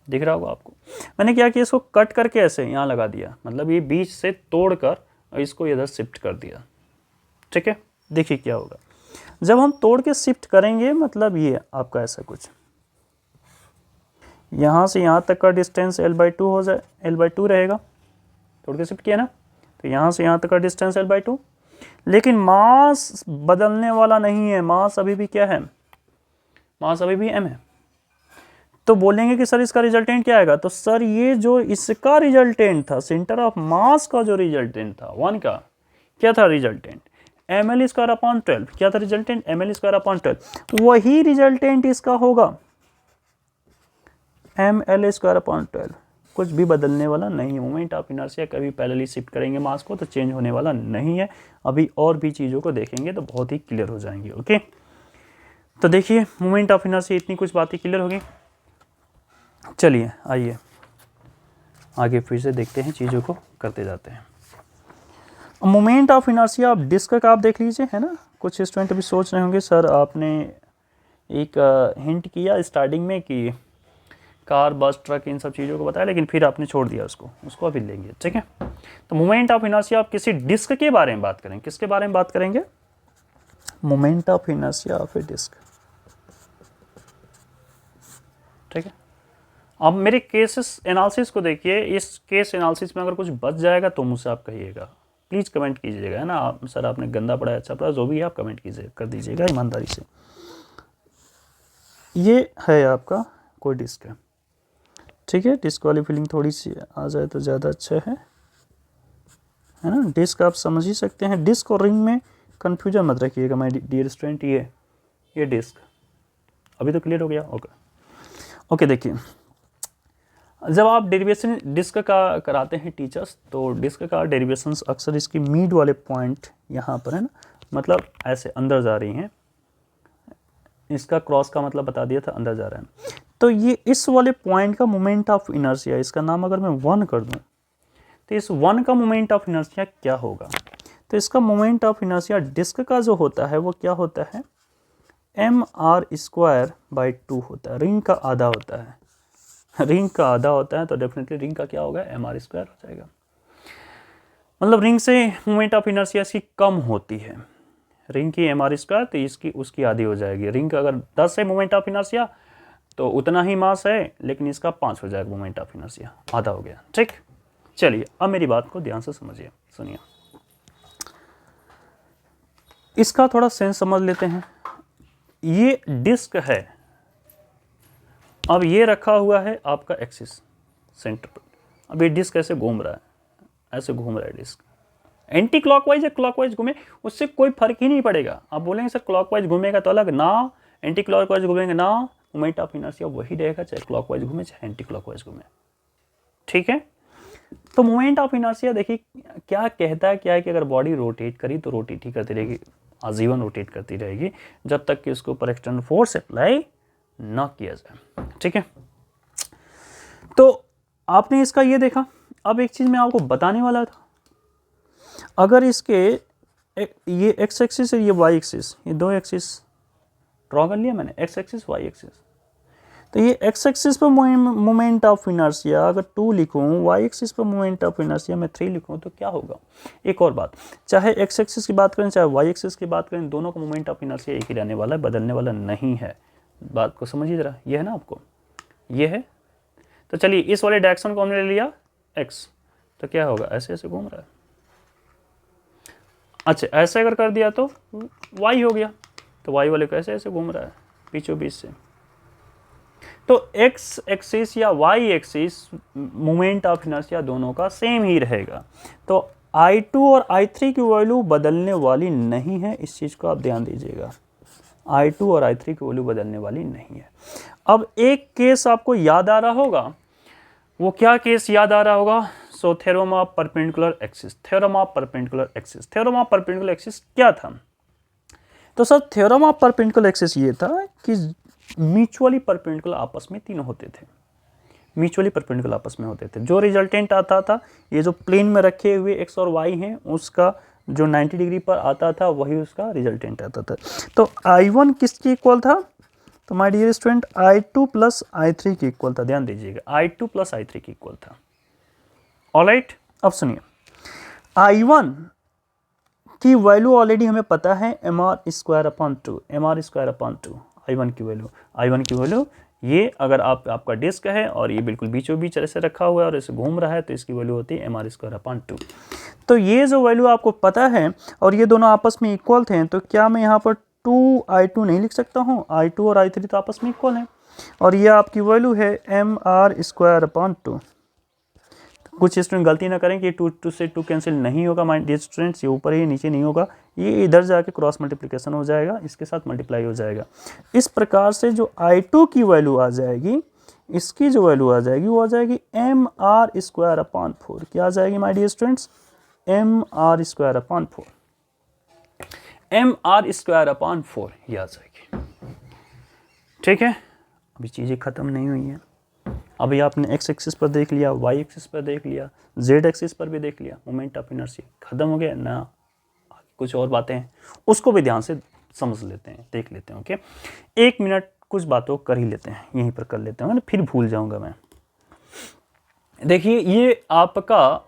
दिख रहा होगा आपको। मैंने क्या किया, इसको कट करके ऐसे यहाँ लगा दिया, मतलब ये बीच से तोड़कर और इसको इधर शिफ्ट कर दिया, ठीक है। देखिए क्या होगा, जब हम तोड़ के शिफ्ट करेंगे, मतलब ये आपका ऐसा कुछ, यहाँ से यहाँ तक का डिस्टेंस L/2 हो जाए, L/2 रहेगा, तोड़ के शिफ्ट किया ना, तो यहाँ से यहाँ तक का डिस्टेंस L/2, लेकिन मास बदलने वाला नहीं है, मास अभी भी क्या है, मास अभी भी m है। तो बोलेंगे कि सर इसका रिजल्टेंट क्या आएगा, तो सर ये जो इसका रिजल्टेंट था, सेंटर ऑफ मास का जो रिजल्टेंट था 1 का, क्या था रिजल्टेंट, mL² 12, क्या था रिजल्टेंट, mL² 12, वही रिजल्टेंट इसका होगा mL² 12, कुछ भी बदलने वाला नहीं है। मोमेंट ऑफ इनर्शिया कभी पैरेलली शिफ्ट करेंगे मास को तो चेंज होने वाला नहीं है। अभी और भी चीज़ों को देखेंगे तो बहुत ही क्लियर हो जाएंगे। ओके, तो देखिए मोमेंट ऑफ इनर्शिया, इतनी कुछ बातें क्लियर हो गई। चलिए आइए आगे फिर से देखते हैं, चीज़ों को करते जाते हैं। मोमेंट ऑफ इनर्शिया आप डिस्क का आप देख लीजिए, है ना। कुछ स्टूडेंट भी सोच रहे होंगे सर आपने एक हिंट किया स्टार्टिंग में कि कार, बस, ट्रक, इन सब चीज़ों को बताया, लेकिन फिर आपने छोड़ दिया उसको अभी लेंगे, ठीक है। तो मोमेंट ऑफ इनर्शिया आप किसी डिस्क के बारे में बात करेंगे, किसके बारे में बात करेंगे, moment of inertia of a disc, ठीक है। अब मेरे केसेस एनालिसिस को देखिए, इस केस एनालिसिस में अगर कुछ बच जाएगा तो मुझसे आप कहिएगा, प्लीज़ कमेंट कीजिएगा, है ना। आप सर आपने गंदा पढ़ा, अच्छा पढ़ा, जो भी है आप कमेंट कीजिए, कर दीजिएगा ईमानदारी से। ये है आपका कोई डिस्क है, ठीक है। डिस्क वाली फीलिंग थोड़ी सी आ जाए तो ज़्यादा अच्छा है ना। डिस्क आप समझ ही सकते हैं, डिस्क और रिंग में कन्फ्यूजन मत रखिएगा माय डियर स्टूडेंट। ये डिस्क अभी तो क्लियर हो गया। ओके, देखिए जब आप डेरिवेशन डिस्क का कराते हैं टीचर्स, तो डिस्क का डेरिवेशंस अक्सर इसकी मिड वाले पॉइंट यहाँ पर है ना, मतलब ऐसे अंदर जा रही हैं, इसका क्रॉस का मतलब बता दिया था, अंदर जा रहा है। तो ये इस वाले पॉइंट का मोमेंट ऑफ इनर्शिया, इसका नाम अगर मैं 1 कर दूं, तो इस 1 का मोमेंट ऑफ इनर्शिया क्या होगा? तो इसका मोमेंट ऑफ इनर्शिया डिस्क का जो होता है वो क्या होता है, mr²/2 होता है। रिंग का आधा होता है, रिंग का आधा होता है, तो डेफिनेटली रिंग का क्या होगा, mr² हो जाएगा। मतलब रिंग से मोमेंट ऑफ इनर्शिया इसकी कम होती है, रिंग की mr², तो इसकी उसकी आधी हो जाएगी। रिंग का अगर 10 है मोमेंट ऑफ इनर्शिया, तो उतना ही मास है, लेकिन इसका 5 हो जाएगा मोमेंट ऑफ इनर्शिया, आधा हो गया। ठीक, चलिए अब मेरी बात को ध्यान से समझिए, सुनिए, इसका थोड़ा सेंस समझ लेते हैं। ये डिस्क है, अब ये रखा हुआ है आपका एक्सिस सेंटर पर, अब ये डिस्क ऐसे घूम रहा है, ऐसे घूम रहा है डिस्क, एंटी क्लॉकवाइज या क्लॉकवाइज घूमे उससे कोई फर्क ही नहीं पड़ेगा। आप बोलेंगे सर क्लॉकवाइज घूमेगा तो अलग ना, एंटी क्लॉकवाइज घूमेंगे ना, मोमेंट ऑफ इनर्शिया वही रहेगा, चाहे क्लॉकवाइज घूमे चाहे एंटी क्लॉकवाइज घूमे। ठीक है, तो मोमेंट ऑफ इनर्शिया देखिए क्या कहता है, क्या है कि अगर बॉडी रोटेट करी तो रोटेट ही करती रहेगी, आजीवन रोटेट करती रहेगी, जब तक कि उसके ऊपर एक्सटर्नल फोर्स अप्लाई ना किया जाए। ठीक है, तो आपने इसका ये देखा। अब एक चीज मैं आपको बताने वाला था, अगर इसके ये एक्स एक्सिस और ये वाई एक्सिस, ये दो एक्सिस ड्रॉ कर लिया मैंने, एक्स एक्सिस वाई एक्सिस, तो ये एक्स एक्सिस पर मोमेंट ऑफ इनर्शिया अगर 2 लिखूं, वाई एक्सिस पर मोमेंट ऑफ इनर्शिया मैं 3 लिखूं, तो क्या होगा? एक और बात, चाहे एक्स एक्सिस की बात करें चाहे वाई एक्सिस की बात करें, दोनों का मोमेंट ऑफ इनर्शिया एक ही रहने वाला है, बदलने वाला नहीं है। बात को समझिए जरा, ये है ना आपको, ये है। तो चलिए इस वाले डायरेक्शन को हमने ले लिया एक्स, तो क्या होगा, ऐसे ऐसे घूम रहा है। अच्छा ऐसे अगर कर दिया तो वाई हो गया, तो वाई वाले को ऐसे ऐसे घूम रहा है बीचों बीच से। तो एक्स एक्सिस या Y axis moment of inertia दोनों का सेम ही रहेगा। तो I2 और I3 की वैल्यू बदलने वाली नहीं है, इस चीज़ को आप ध्यान दीजिएगा। I2 और I3 की वैल्यू बदलने वाली नहीं है। अब एक केस आपको याद आ रहा होगा, वो क्या केस याद आ रहा होगा? So theorem of perpendicular axis. Theorem of perpendicular axis, theorem of perpendicular axis क्या था? तो sir theorem of perpendicular axis ये था कि म्यूचुअली परपेंडिकुलर आपस में तीनों होते थे, म्यूचुअली परपेंडिकुलर आपस में होते थे। जो रिजल्टेंट आता था, ये जो प्लेन में रखे हुए एक्स और वाई हैं, उसका जो 90 डिग्री पर आता था वही उसका रिजल्टेंट आता था। तो I1 किसके इक्वल था? तो my dear student I2 plus I3 के इक्वल था। ध्यान दीजिएगा, I2 प्लस I3 के इक्वल था। ऑलराइट, अब सुनिए, I1 की वैल्यू ऑलरेडी हमें पता है mr²/2, mr²/2 I1 की वैल्यू, I1 की वैल्यू ये अगर आपका डिस्क है और ये बिल्कुल बीचों बीच ऐसे रखा हुआ है और ऐसे घूम रहा है, तो इसकी वैल्यू होती है mr²/2। तो ये जो वैल्यू आपको पता है और ये दोनों आपस में इक्वल थे, तो क्या मैं यहाँ पर 2I2 नहीं लिख सकता हूँ? I2 और I3 तो आपस में इक्वल हैं और ये आपकी वैल्यू है mr²/2। कुछ स्टूडेंट गलती ना करें कि 2 से 2 कैंसिल नहीं होगा माय डियर स्टूडेंट्स, ये ऊपर ही नीचे नहीं होगा, ये इधर जाके क्रॉस मल्टीप्लिकेशन हो जाएगा, इसके साथ मल्टीप्लाई हो जाएगा। इस प्रकार से जो I2 की वैल्यू आ जाएगी, इसकी जो वैल्यू आ जाएगी वो आ जाएगी mr²/4। क्या आ जाएगी my dear students? mr²/4, mr²/4 ये आ जाएगी। ठीक है, अभी चीज़ें ख़त्म नहीं हुई हैं। अभी आपने एक्स एक्सिस पर देख लिया, वाई एक्सिस पर देख लिया, जेड एक्सिस पर भी देख लिया, मोमेंट ऑफ इनर्शिया खत्म हो गया ना। कुछ और बातें हैं, उसको भी ध्यान से समझ लेते हैं, देख लेते हैं। ओके, 1 मिनट कुछ बातों कर ही लेते हैं, यहीं पर कर लेते हैं, फिर भूल जाऊंगा मैं। देखिए ये आपका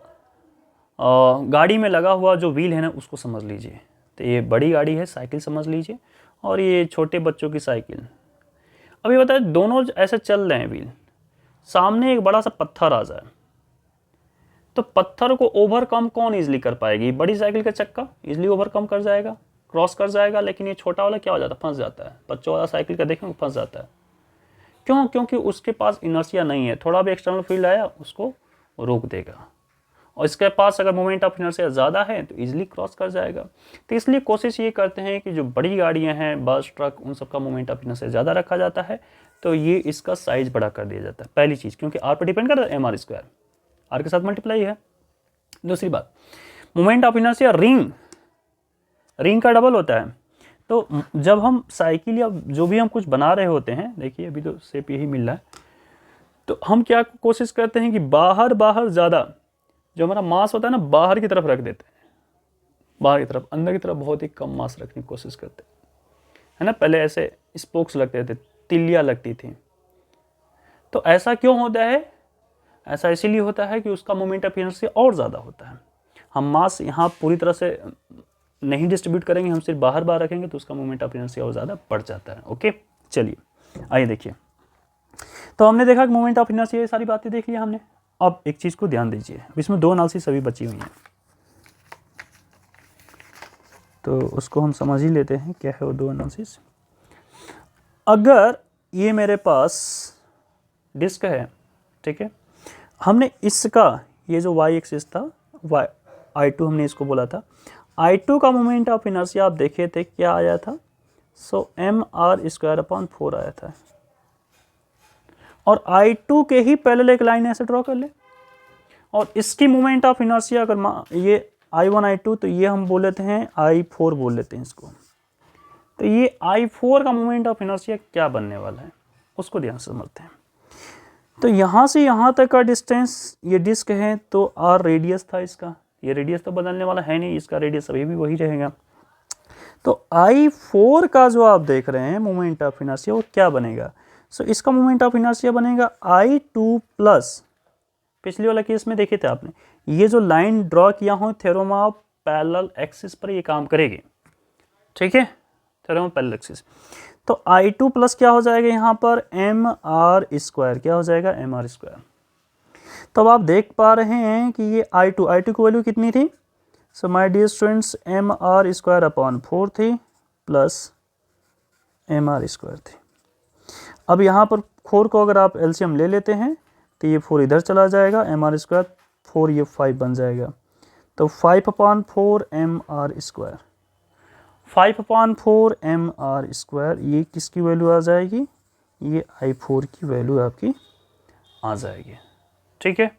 गाड़ी में लगा हुआ जो व्हील है ना, उसको समझ लीजिए। तो ये बड़ी गाड़ी है, साइकिल समझ लीजिए, और ये छोटे बच्चों की साइकिल। अभी बताए दोनों ऐसे चल रहे हैं व्हील, सामने एक बड़ा सा पत्थर आ जाए, तो पत्थर को ओवरकम कौन इजीली कर पाएगी? बड़ी साइकिल का चक्का इजीली ओवरकम कर जाएगा, क्रॉस कर जाएगा, लेकिन ये छोटा वाला क्या हो जाता है? फंस जाता है। बच्चों वाला साइकिल का देखें फंस जाता है। क्यों? क्योंकि उसके पास इनर्शिया नहीं है, थोड़ा भी एक्सटर्नल फील्ड आया उसको रोक देगा, और इसके पास अगर मोमेंट ऑफ इनर्शिया ज़्यादा है तो इजीली क्रॉस कर जाएगा। तो इसलिए कोशिश ये करते हैं कि जो बड़ी गाड़ियां हैं, बस, ट्रक, उन सब का मोमेंट ऑफ इनर्शिया ज़्यादा रखा जाता है, तो ये इसका साइज बड़ा कर दिया जाता है, पहली चीज़, क्योंकि आर पर डिपेंड करता है एम आर स्क्वायर, आर के साथ मल्टीप्लाई है। दूसरी बात, मोमेंट ऑफ इनर्शिया रिंग का डबल होता है। तो जब हम साइकिल या जो भी हम कुछ बना रहे होते हैं, देखिए अभी तो शेप यही मिल रहा है, तो हम क्या कोशिश करते हैं कि बाहर ज़्यादा जो हमारा मास होता है ना, बाहर की तरफ रख देते हैं, बाहर की तरफ, अंदर की तरफ बहुत ही कम मास रखने की कोशिश करते हैं, है ना। पहले ऐसे स्पोक्स लगते थे, तिल्लियाँ लगती थी। तो ऐसा क्यों होता है? ऐसा इसीलिए होता है कि उसका मोमेंट ऑफ इनर्शिया और ज़्यादा होता है। हम मास यहाँ पूरी तरह से नहीं डिस्ट्रीब्यूट करेंगे, हम सिर्फ बाहर रखेंगे, तो उसका मोमेंट ऑफ इनर्शिया और ज़्यादा बढ़ जाता है। ओके, चलिए आइए देखिए। तो हमने देखा कि मोमेंट ऑफ इनर्शिया, ये सारी बातें देख लिया हमने। अब एक चीज़ को ध्यान दीजिए, इसमें दो एनालिसिस अभी बची हुई हैं, तो उसको हम समझ ही लेते हैं क्या है वो दो एनालिसिस। अगर ये मेरे पास डिस्क है, ठीक है, हमने इसका ये जो y एक्सिस था, I2 हमने इसको बोला था, I2 का मोमेंट ऑफ इनर्शिया आप देखे थे क्या आया था, सो mr²/4 आया था। और I2 के ही पैरेलल एक लाइन ऐसे ड्रॉ कर ले, और इसकी मोमेंट ऑफ इनर्शिया अगर ये I1 I2, तो ये हम बोल लेते हैं I4 बोल लेते हैं इसको। तो ये I4 का मोमेंट ऑफ इनर्शिया क्या बनने वाला है उसको ध्यान से समझते हैं। तो यहाँ से यहाँ तक का डिस्टेंस, ये डिस्क है तो आर रेडियस था इसका, ये रेडियस तो बदलने वाला है नहीं, इसका रेडियस अभी भी वही रहेगा। तो I4 का जो आप देख रहे हैं मोमेंट ऑफ इनर्शिया वो क्या बनेगा, सो इसका मोमेंट ऑफ इनर्शिया बनेगा I2 प्लस, पिछले वाला केस में देखे थे आपने, ये जो लाइन ड्रॉ किया हो थ्योरम ऑफ पैरेलल एक्सिस पर ये काम करेगी, ठीक है, थ्योरम ऑफ पैरेलल एक्सिस। तो I2 प्लस क्या हो जाएगा यहाँ पर, mr², क्या हो जाएगा, mr²। तो अब आप देख पा रहे हैं कि ये I2 की वैल्यू कितनी थी, so my dear students mr²/4 थी प्लस mr² थी। अब यहाँ पर 4 को अगर आप एलसीएम ले लेते हैं तो ये 4 इधर चला जाएगा, mr², 4 ये 5 बन जाएगा, तो 5/4 mr², 5/4 mr², ये किसकी वैल्यू आ जाएगी, ये I4 की वैल्यू आपकी आ जाएगी, ठीक है।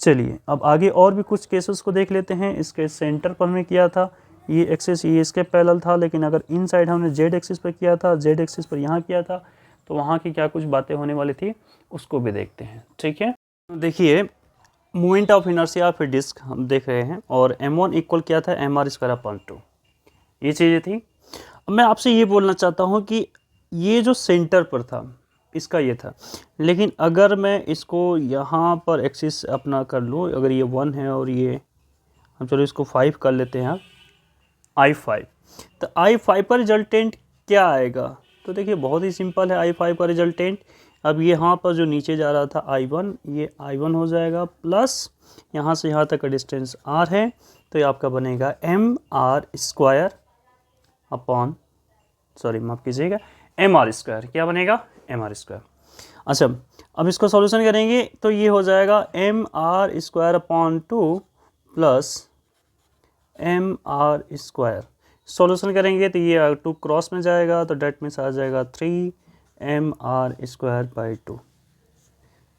चलिए अब आगे और भी कुछ केसेस को देख लेते हैं। इसके सेंटर पर हमने किया था, ये एक्सिस ये इसके पैरेलल था, लेकिन अगर इन साइड हमने जेड एक्सिस पर किया था, जेड एक्सिस पर यहाँ किया था, तो वहाँ की क्या कुछ बातें होने वाली थी उसको भी देखते हैं, ठीक है। देखिए मोमेंट ऑफ इनर्शिया फिर डिस्क हम देख रहे हैं, और m1 इक्वल क्या था, mr²/2, ये चीज़ें थी। अब मैं आपसे ये बोलना चाहता हूँ कि ये जो सेंटर पर था इसका ये था, लेकिन अगर मैं इसको यहाँ पर एक्सिस अपना कर लूँ, अगर ये 1 है और ये हम चलो इसको 5 कर लेते हैं, I5, तो I5 पर रिजल्टेंट क्या आएगा, तो देखिए बहुत ही सिंपल है I5 का रिजल्टेंट। अब ये यहाँ पर जो नीचे जा रहा था I1, ये I1 हो जाएगा, प्लस यहाँ से यहाँ तक का डिस्टेंस R है, तो ये आपका बनेगा mr² अपॉन, सॉरी माफ़ कीजिएगा, mr², क्या बनेगा, mr²। अच्छा अब इसको सॉल्यूशन करेंगे तो ये हो जाएगा mr²/2 प्लस mr², सॉल्यूशन करेंगे तो ये 2 क्रॉस में जाएगा, तो डेट में आ जाएगा 3mr²/2,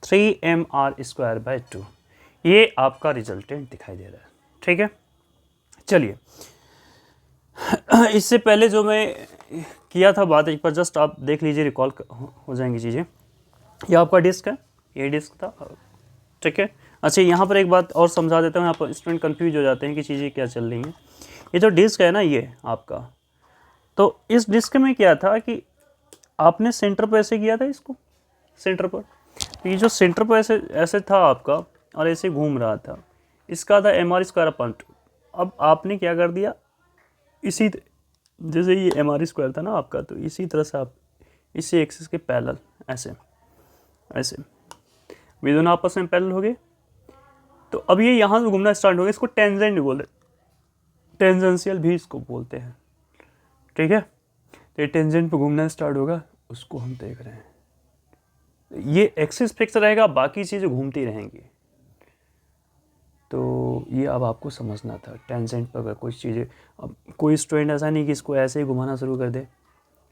3mr²/2, ये आपका रिजल्टेंट दिखाई दे रहा है, ठीक है। चलिए इससे पहले जो मैं किया था बात, एक बार जस्ट आप देख लीजिए, रिकॉल हो जाएंगी चीज़ें। ये आपका डिस्क है, ये डिस्क था, ठीक है। अच्छा यहाँ पर एक बात और समझा देता हूँ, यहाँ पर स्टूडेंट कंफ्यूज हो जाते हैं कि चीज़ें क्या चल रही हैं। ये जो डिस्क है ना ये आपका, तो इस डिस्क में क्या था कि आपने सेंटर पर ऐसे किया था, इसको सेंटर पर, तो ये जो सेंटर पर ऐसे ऐसे था आपका और ऐसे घूम रहा था, इसका था mr²/2। अब आपने क्या कर दिया, इसी जैसे ये mr² था ना आपका, तो इसी तरह से आप इसी एक्सिस के पैरेलल ऐसे ऐसे वे दोनों आपस में पैरेलल हो गए। तो अब ये यहाँ से घूमना स्टार्ट हो गया, इसको टेंजेंट भी बोलते, टेंजेंशियल भी इसको बोलते हैं, ठीक है। तो ये टेंजेंट पे घूमना स्टार्ट होगा, उसको हम देख रहे हैं। ये एक्सिस फिक्स रहेगा, बाकी चीज़ें घूमती रहेंगी। तो ये अब आपको समझना था, टेंजेंट पर अगर कुछ चीज़ें, अब कोई स्टूडेंट ऐसा नहीं कि इसको ऐसे ही घुमाना शुरू कर दे,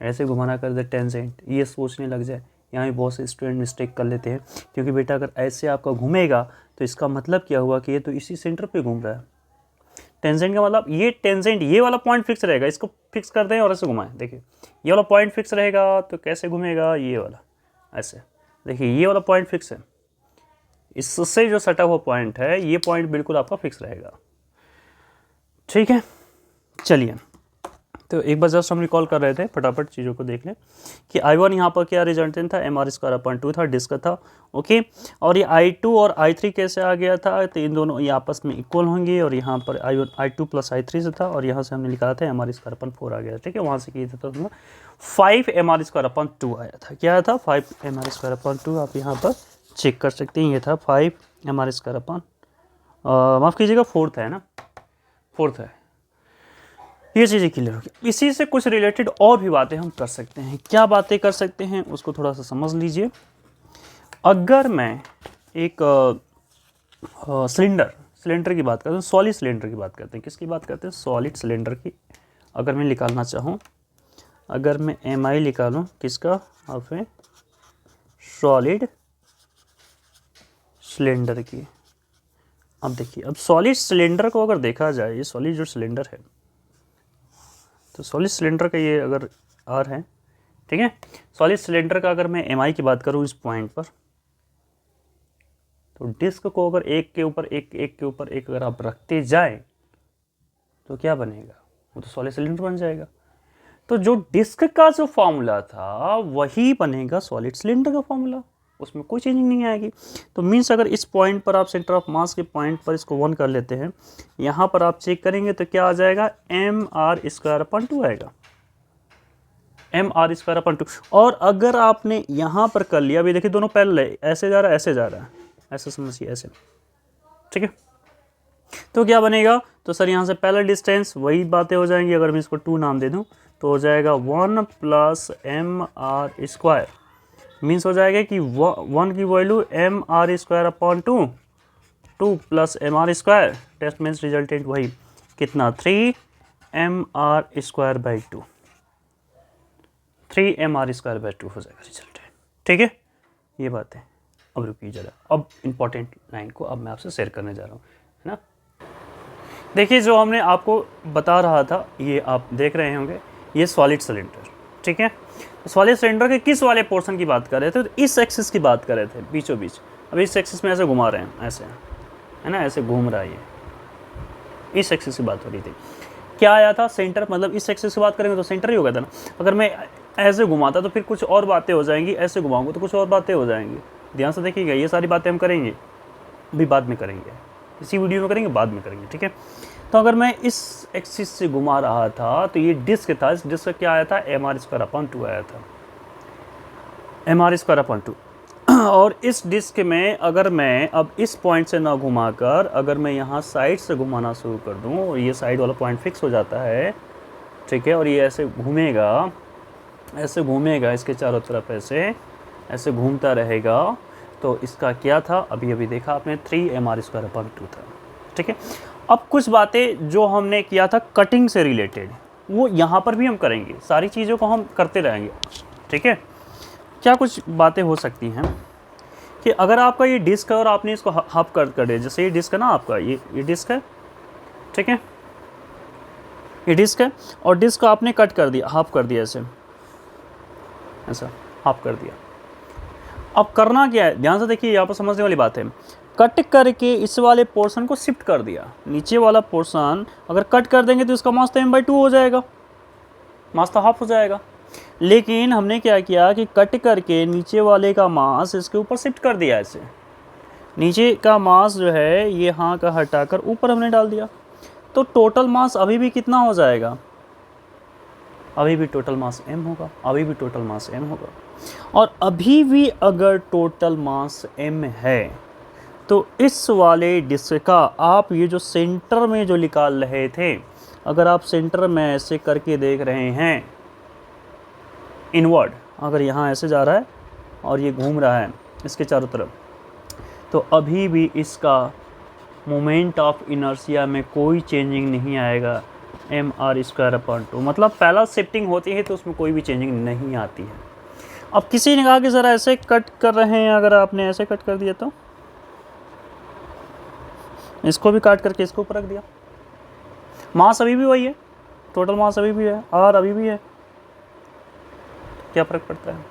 ऐसे घुमाना कर दे टेंजेंट, ये सोचने लग जाए। यहाँ भी बहुत से स्टूडेंट मिस्टेक कर लेते हैं, क्योंकि बेटा अगर ऐसे आपका घूमेगा तो इसका मतलब क्या हुआ कि ये तो इसी सेंटर पे घूम रहा है। टेंजेंट का मतलब ये टेंजेंट, ये वाला पॉइंट फिक्स रहेगा, इसको फिक्स कर दें और ऐसे घुमाएं। देखिए ये वाला पॉइंट फिक्स रहेगा तो कैसे घूमेगा, ये वाला ऐसे। देखिए ये वाला पॉइंट फिक्स है, इससे जो सटा हुआ पॉइंट है ये पॉइंट बिल्कुल आपका फिक्स रहेगा। ठीक है, चलिए तो एक बार जस्ट हम रिकॉल कर रहे थे, फटाफट चीज़ों को देख लें कि I1 यहाँ पर क्या रिजल्टेंट था, mr²/2 था, डिस्क था। ओके, और ये I2 और I3 कैसे आ गया था, तो इन दोनों ये आपस में इक्वल होंगे, और यहाँ पर I2 + I3 से था, और यहाँ से हमने निकाला था mr²/4 आ गया। ठीक है, वहाँ से किया था तो 5 mr²/2 आया था। क्या आया था, 5 mr²/2। आप यहाँ पर चेक कर सकते हैं, ये था 5 mr², माफ़ कीजिएगा 4th है ना, 4th है। ये चीज़ें क्लियर होगी। इसी से कुछ रिलेटेड और भी बातें हम कर सकते हैं। क्या बातें कर सकते हैं उसको थोड़ा सा समझ लीजिए। अगर मैं एक सिलेंडर की बात करते हैं, सॉलिड सिलेंडर की बात करते हैं, किसकी बात करते हैं, सॉलिड सिलेंडर की। अगर मैं निकालना चाहूँ, अगर मैं MI निकालूँ किसका, आप सॉलिड सिलेंडर की। अब देखिए, अब सॉलिड सिलेंडर को अगर देखा जाए, ये सॉलिड जो सिलेंडर है, तो सॉलिड सिलेंडर का ये अगर R है, ठीक है, सॉलिड सिलेंडर का अगर मैं MI की बात करूँ इस पॉइंट पर, तो डिस्क को अगर एक के ऊपर एक अगर आप रखते जाए तो क्या बनेगा, वो तो सॉलिड सिलेंडर बन जाएगा। तो जो डिस्क का जो फॉर्मूला था वही बनेगा सॉलिड सिलेंडर का फॉर्मूला, उसमें कोई चेंजिंग नहीं आएगी। तो मीन्स अगर इस पॉइंट पर आप सेंटर ऑफ मास के पॉइंट पर इसको 1 कर लेते हैं, यहाँ पर आप चेक करेंगे तो क्या आ जाएगा, mr²/2 आएगा, mr²/2। और अगर आपने यहाँ पर कर लिया, अभी देखिए दोनों पैरेलल है, ऐसे जा रहा है, ऐसे जा रहा है, ऐसे समझिए, ऐसे। ठीक है, तो क्या बनेगा, तो सर यहाँ से पैरेलल डिस्टेंस वही बातें हो जाएंगी। अगर मैं इसको 2 नाम दे दूँ तो हो जाएगा 1 + mr², मीन्स हो जाएगा कि 1 की value mr²/2, 2 + mr², test means resultant वही कितना, 3 mr²/2, 3 mr²/2 हो जाएगा रिजल्टेंट। ठीक है, ये बात है। अब रुकिए जरा, अब इंपॉर्टेंट लाइन को अब मैं आपसे शेयर करने जा रहा हूँ, है ना। देखिए जो हमने आपको बता रहा था, ये आप देख रहे होंगे, ये सॉलिड सिलेंडर। ठीक है, सॉलिड सिलेंडर के किस वाले पोर्शन की बात कर रहे थे, तो इस एक्सिस की बात कर रहे थे, बीचों बीच। अब इस एक्सिस में ऐसे घुमा रहे हैं, ऐसे है ना, ऐसे घूम रहा है, ये इस एक्सिस की बात हो रही थी। क्या आया था, सेंटर, मतलब इस एक्सिस की बात करेंगे तो सेंटर ही हो गया था ना। अगर मैं ऐसे घुमाता तो फिर कुछ और बातें हो जाएंगी, ऐसे घुमाऊंगा तो कुछ और बातें हो जाएंगी। ध्यान से देखिएगा, ये सारी बातें हम करेंगे, अभी बाद में करेंगे, इसी वीडियो में करेंगे, बाद में करेंगे। ठीक है, तो अगर मैं इस एक्सिस से घुमा रहा था तो ये डिस्क था, इस डिस्क का क्या आया था, mr²/2 आया था, mr²/2। और इस डिस्क में अगर मैं अब इस पॉइंट से ना घुमाकर अगर मैं यहाँ साइड से घुमाना शुरू कर दूँ, और ये साइड वाला पॉइंट फिक्स हो जाता है, ठीक है, और ये ऐसे घूमेगा, ऐसे घूमेगा, इसके चारों तरफ ऐसे घूमता रहेगा, तो इसका क्या था, अभी अभी देखा आपने, 3 mr²/2 था। ठीक है, अब कुछ बातें जो हमने किया था कटिंग से रिलेटेड, वो यहाँ पर भी हम करेंगे, सारी चीज़ों को हम करते रहेंगे। ठीक है, क्या कुछ बातें हो सकती हैं कि अगर आपका ये डिस्क है और आपने इसको हाफ कट कर दिया, जैसे ये डिस्क है ना आपका, ये डिस्क है, ठीक है, ये डिस्क है, और डिस्क को आपने कट कर दिया, हाफ कर दिया, ऐसा हाफ कर दिया। अब करना क्या है, ध्यान से देखिए, यहाँ पर समझने वाली बात है। कट करके इस वाले पोर्शन को शिफ्ट कर दिया, नीचे वाला पोर्शन अगर कट कर देंगे तो इसका मास तो m/2 हो जाएगा, मास तो हाफ हो जाएगा। लेकिन हमने क्या किया कि कट करके नीचे वाले का मास इसके ऊपर शिफ्ट कर दिया, ऐसे नीचे का मास जो है ये यहाँ का हटाकर ऊपर हमने डाल दिया, तो टोटल मास अभी भी कितना हो जाएगा, अभी भी टोटल मास m होगा, अभी भी टोटल मास m होगा। और अभी भी अगर टोटल मास m है तो इस वाले डिस्क का आप ये जो सेंटर में जो निकाल रहे थे, अगर आप सेंटर में ऐसे करके देख रहे हैं इनवर्ड, अगर यहाँ ऐसे जा रहा है और ये घूम रहा है इसके चारों तरफ, तो अभी भी इसका मोमेंट ऑफ इनर्शिया में कोई चेंजिंग नहीं आएगा। एम आर स्क्वायर अपॉन 2, मतलब पहला शिफ्टिंग होती है तो उसमें कोई भी चेंजिंग नहीं आती है। अब किसी ने कहा कि सर ऐसे कट कर रहे हैं, अगर आपने ऐसे कट कर दिया तो इसको भी काट करके इसको ऊपर रख दिया, मास अभी भी वही है, टोटल मास अभी भी है, आर अभी भी है, क्या फ़र्क पड़ता है?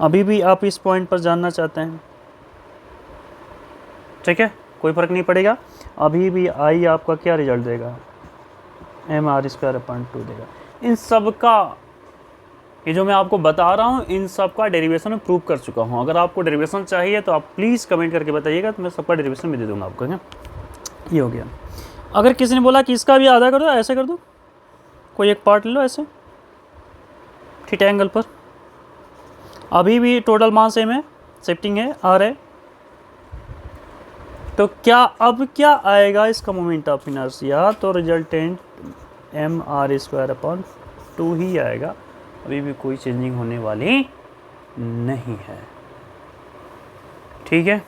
अभी भी आप इस पॉइंट पर जानना चाहते हैं, ठीक है, कोई फ़र्क नहीं पड़ेगा, अभी भी आई आपका क्या रिजल्ट देगा, एम आर स्क्वायर अपॉन 2 देगा। इन सब का, ये जो मैं आपको बता रहा हूँ, इन सब का डेरिवेशन में प्रूव कर चुका हूँ। अगर आपको डेरिवेशन चाहिए तो आप प्लीज़ कमेंट करके बताइएगा, तो मैं सबका डेरिवेशन भी दे दूँगा आपको। क्या ये हो गया। अगर किसी ने बोला कि इसका भी आधा कर दो, ऐसे कर दो, कोई एक पार्ट ले लो ऐसे थीटा एंगल पर, अभी भी टोटल मास सेम है, शिफ्टिंग है, आर है, तो क्या अब क्या आएगा इसका मोमेंट ऑफ इनर्शिया, तो resultant M R square upon 2 ही आएगा, अभी भी कोई चेंजिंग होने वाली नहीं है। ठीक है।